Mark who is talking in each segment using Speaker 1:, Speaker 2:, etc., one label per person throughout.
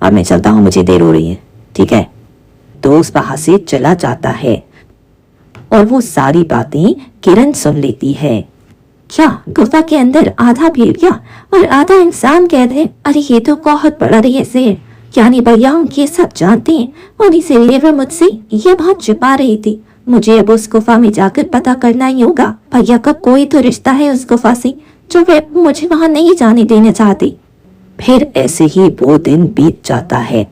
Speaker 1: अब मैं चलता हूँ, मुझे देर हो रही है। ठीक है। दोस्त वहां से चला जाता है और वो सारी बातें किरण सुन लेती है। क्या गुफा के अंदर आधा भेड़िया और आधा इंसान कैद है? अरे ये तो बहुत बड़ा रहस्य है। यानी भैया ये सब जानते हैं और इसीलिए वो मुझसे ये बात छुपा रही थी। मुझे अब उस गुफा में जाकर पता करना ही होगा। भैया का कोई तो रिश्ता है उस गुफा से जो वे मुझे वहां नहीं जाने देना चाहती। फिर ऐसे ही वो दिन बीत जाता है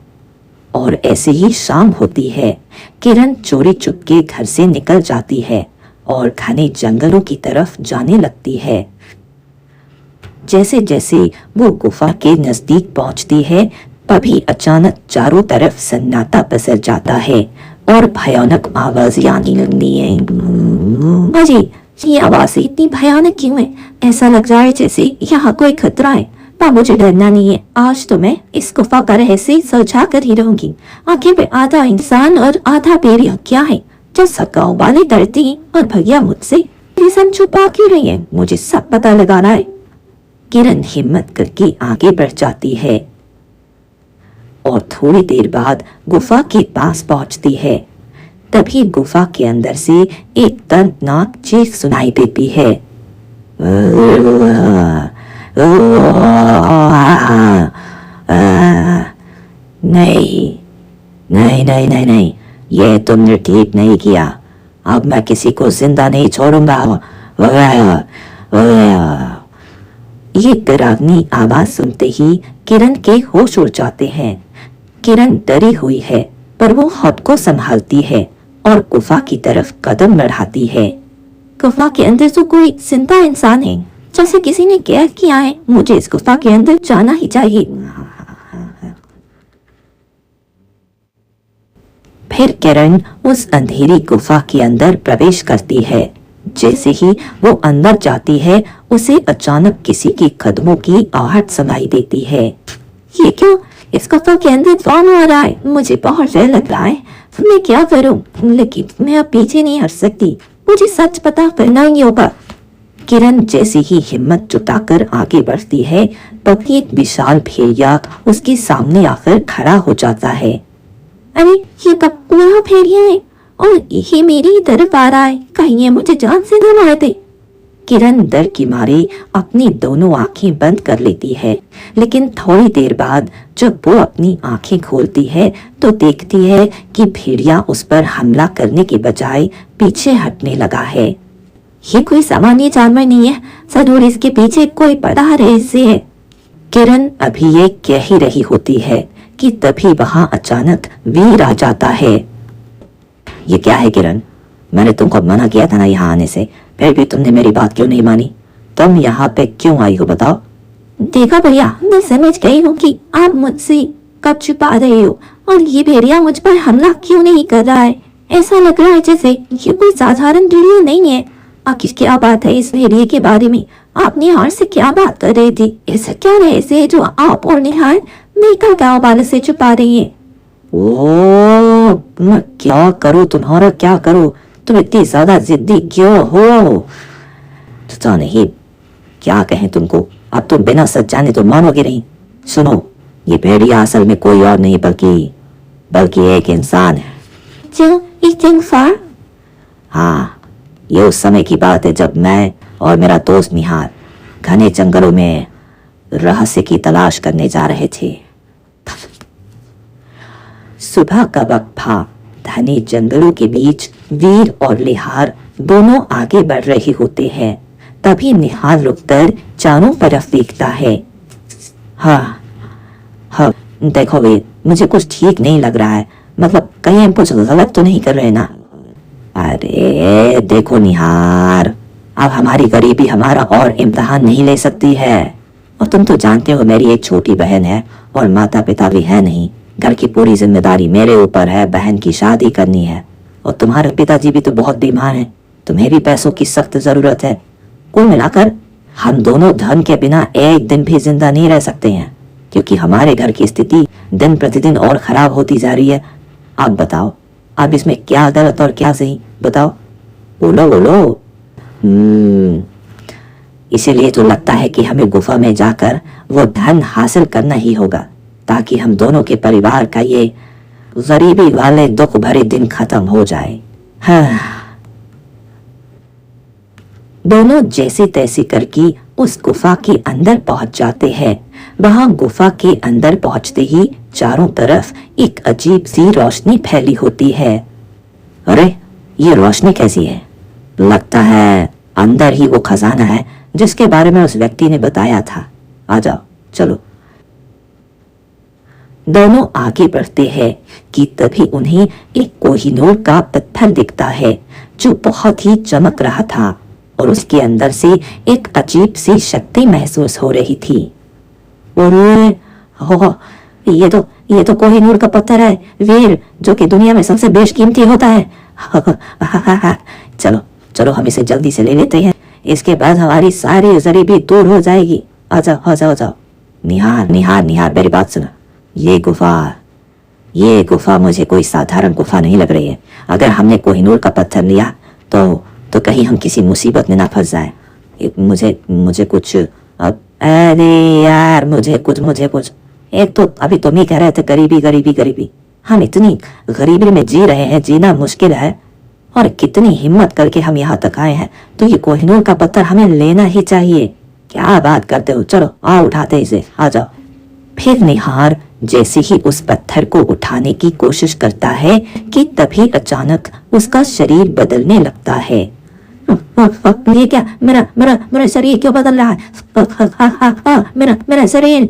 Speaker 1: और ऐसे ही शाम होती है। किरण चोरी चुपके घर से निकल जाती है और घने जंगलों की तरफ जाने लगती है। जैसे जैसे वो गुफा के नजदीक पहुंचती है, तभी अचानक चारों तरफ सन्नाटा पसर जाता है और भयानक आवाजें आने लगती है। अजी, ये आवाज इतनी भयानक क्यों है? ऐसा लग रहा है जैसे यहाँ कोई खतरा है। पर मुझे डरना नहीं है। आज तो मैं इस गुफा का रहस्य सुलझा कर ही रहूंगी। आखिर वे आधा इंसान और आधा भेड़िया क्या है जो गाँव वाले डरती हैं और भैया मुझसे रीजन छुपा क्यों रही है? मुझे सब पता लगाना है। किरण हिम्मत करके आगे बढ़ जाती है और थोड़ी देर बाद गुफा के पास पहुंचती है। तभी गुफा के अंदर से एक दर्दनाक चीख सुनाई देती है। नहीं नहीं नहीं नहीं नहीं, ये तुमने ठीक नहीं किया। अब मैं किसी को जिंदा नहीं छोड़ूंगा। ये डरावनी आवाज सुनते ही किरण के होश उड़ जाते हैं। किरण डरी हुई है पर वो खुद को संभालती है और गुफा की तरफ कदम बढ़ाती है। गुफा के अंदर तो कोई जिंदा इंसान है, जैसे किसी ने कैद किया है। मुझे इस गुफा के अंदर जाना ही चाहिए। फिर किरण उस अंधेरी गुफा के अंदर प्रवेश करती है। जैसे ही वो अंदर जाती है, उसे अचानक किसी के कदमों की आहट सुनाई देती है। ये क्यों? इस गुफा के अंदर कौन आ रहा है? मुझे बहुत डर लग रहा है। मैं क्या करूं? लेकिन मैं अब पीछे नहीं हट सकती। मुझे सच पता करना ही होगा। किरण जैसे ही हिम्मत जुटाकर आगे बढ़ती है, तभी एक विशाल भेड़िया उसके सामने आकर खड़ा हो जाता है। अरे ये कब पूरा भेड़िया है और ये मेरी तरफ आ रहा है। कहीं ये मुझे जान से न मार दे। किरण डर की मारे अपनी दोनों आंखें बंद कर लेती है, लेकिन थोड़ी देर बाद जब वो अपनी आंखें खोलती है तो देखती है कि भेड़िया उस पर हमला करने के बजाय पीछे हटने लगा है। ये कोई सामान्य जानवर नहीं है, जरूर इसके पीछे कोई बड़ा रहस्य है। किरण अभी ये कह ही रही होती है कि तभी वहां अचानक वीर आ जाता है। ये क्या है किरण? मैंने तुमको मना किया था ना यहाँ आने से, फिर भी तुमने मेरी बात क्यों नहीं मानी? तुम यहाँ पे क्यों आई हो बताओ? देखा भैया, मैं समझ गई हूँ कि आप मुझसे कब छुपा रहे हो और ये भेड़िया मुझ पर हमला क्यों नहीं कर रहा है। ऐसा लग रहा है जैसे ये कोई साधारण भेड़िया नहीं है। आखिर क्या बात है इस भेड़िए के बारे में? आप निहार से क्या बात कर रही थी? ऐसा क्या रहस्य है जो आप और निहार मेरे गाँव वाले से छुपा रही है? ओ, मैं क्या करूँ तुम्हारा, क्या करूँ? तुम इतनी ज्यादा जिद्दी क्यों हो? पता नहीं क्या कहें तुमको। अब तुम बिना सच जाने तो मानोगे नहीं। सुनो, ये भेड़िया असल में कोई और नहीं बल्कि एक इंसान है। जो एक इंसान? हाँ, ये उस समय की बात है जब मैं और मेरा दोस्त निहार घने जंगलों में रहस्य की तलाश करने जा रहे थे। सुबह का वक्त था। घने जंगलों के बीच वीर और निहार दोनों आगे बढ़ रहे होते हैं। तभी निहार रुककर चारों तरफ देखता है। हाँ, देखो वीर, मुझे कुछ ठीक नहीं लग रहा है। मतलब कहीं हम कुछ गलत तो नहीं कर रहे ना? अरे देखो निहार, अब हमारी गरीबी हमारा और इम्तिहान नहीं ले सकती है। और तुम तो जानते हो मेरी एक छोटी बहन है और माता पिता भी है नहीं। घर की पूरी जिम्मेदारी मेरे ऊपर है। बहन की शादी करनी है और तुम्हारे पिताजी भी तो बहुत बीमार हैं। तुम्हें भी पैसों की सख्त जरूरत है। कुल मिलाकर हम दोनों धन के बिना एक दिन भी जिंदा नहीं रह सकते हैं, क्योंकि हमारे घर की स्थिति दिन प्रतिदिन और खराब होती जा रही है। आप बताओ, अब इसमें क्या गलत और क्या सही? बताओ, बोलो। इसीलिए तो लगता है कि हमें गुफा में जाकर वो धन हासिल करना ही होगा। ताकि हम दोनों के परिवार का ये गरीबी वाले दुख भरे दिन खत्म हो जाए। हाँ। दोनों जैसी तैसी करके उस गुफा के अंदर पहुंच जाते हैं। वहां गुफा के अंदर पहुंचते ही चारों तरफ एक अजीब सी रोशनी फैली होती है। अरे ये रोशनी कैसी है? लगता है अंदर ही वो खजाना है जिसके बारे में उस व्यक्ति ने बताया था। आ जाओ, चलो। दोनों आगे बढ़ते हैं कि तभी उन्हें एक कोहिनूर का पत्थर दिखता है जो बहुत ही चमक रहा था और उसके अंदर से एक अजीब सी शक्ति महसूस हो रही थी। और ये तो कोहिनूर का पत्थर है वीर, जो कि दुनिया में सबसे बेशकीमती होता है। चलो चलो, हम इसे जल्दी से ले लेते हैं, इसके बाद हमारी सारी गरीबी दूर हो जाएगी। आ जाओ। निहार मेरी बात सुनो। ये गुफा मुझे कोई साधारण गुफा नहीं लग रही है। अगर हमने कोहिनूर का पत्थर लिया तो कहीं हम किसी मुसीबत में ना फंस जाए। मुझे कुछ, अरे यार मुझे कुछ। एक तो अभी तुम ही कह रहे थे गरीबी। हम इतनी गरीबी में जी रहे हैं, जीना मुश्किल है, और कितनी हिम्मत करके हम यहाँ तक आए हैं, तो ये कोहिनूर का पत्थर हमें लेना ही चाहिए। क्या बात करते हो? चलो आओ, उठाते इसे, आ जाओ। फिर निहार जैसे ही उस पत्थर को उठाने की कोशिश करता है कि तभी अचानक उसका शरीर बदलने लगता है। ये क्या? मेरा शरीर क्यों बदल रहा है? मेरा शरीर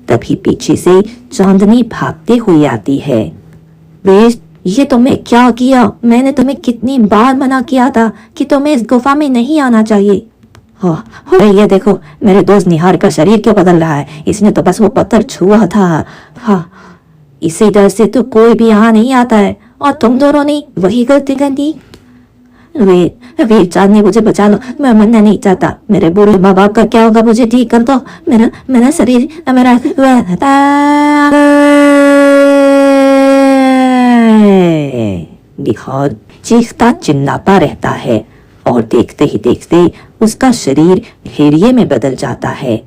Speaker 1: तभी पीछे से चांदनी भागते हुए आती है। बेश, ये तुमने क्या किया? मैंने तुम्हें कितनी बार मना किया था कि तुम्हें इस गुफा में नहीं आना चाहिए। ये देखो, मेरे दोस्त निहार का शरीर क्यों बदल रहा है? इसने तो बस वो पत्थर छुआ था। हाँ, इसी डर से तो कोई भी यहाँ नहीं आता है, और तुम दोनों ने वही गलती कर दी। वीर चांदनी, मुझे बचा लो, मैं मरना नहीं चाहता। मेरे बूढ़े माँ बाप का क्या होगा? मुझे ठीक कर दो। मेरा शरीर, मेरा निहार चीखता चिल्लाता रहता है, और देखते ही देखते उसका शरीर भेड़िए में बदल जाता है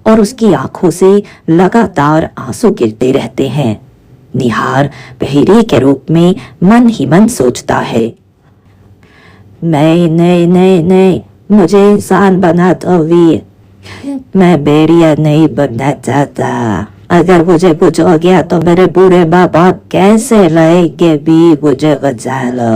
Speaker 1: और उसकी आंखों से लगातार आंसू गिरते रहते हैं। निहार भेड़िए के रूप में मन ही मन सोचता है, नहीं, मुझे इंसान बना दो वीर, मैं भेड़िया नहीं बनना चाहता। अगर मुझे कुछ हो गया तो मेरे बूढ़े माँ बाप कैसे रहेंगे? भी मुझे बचा लो।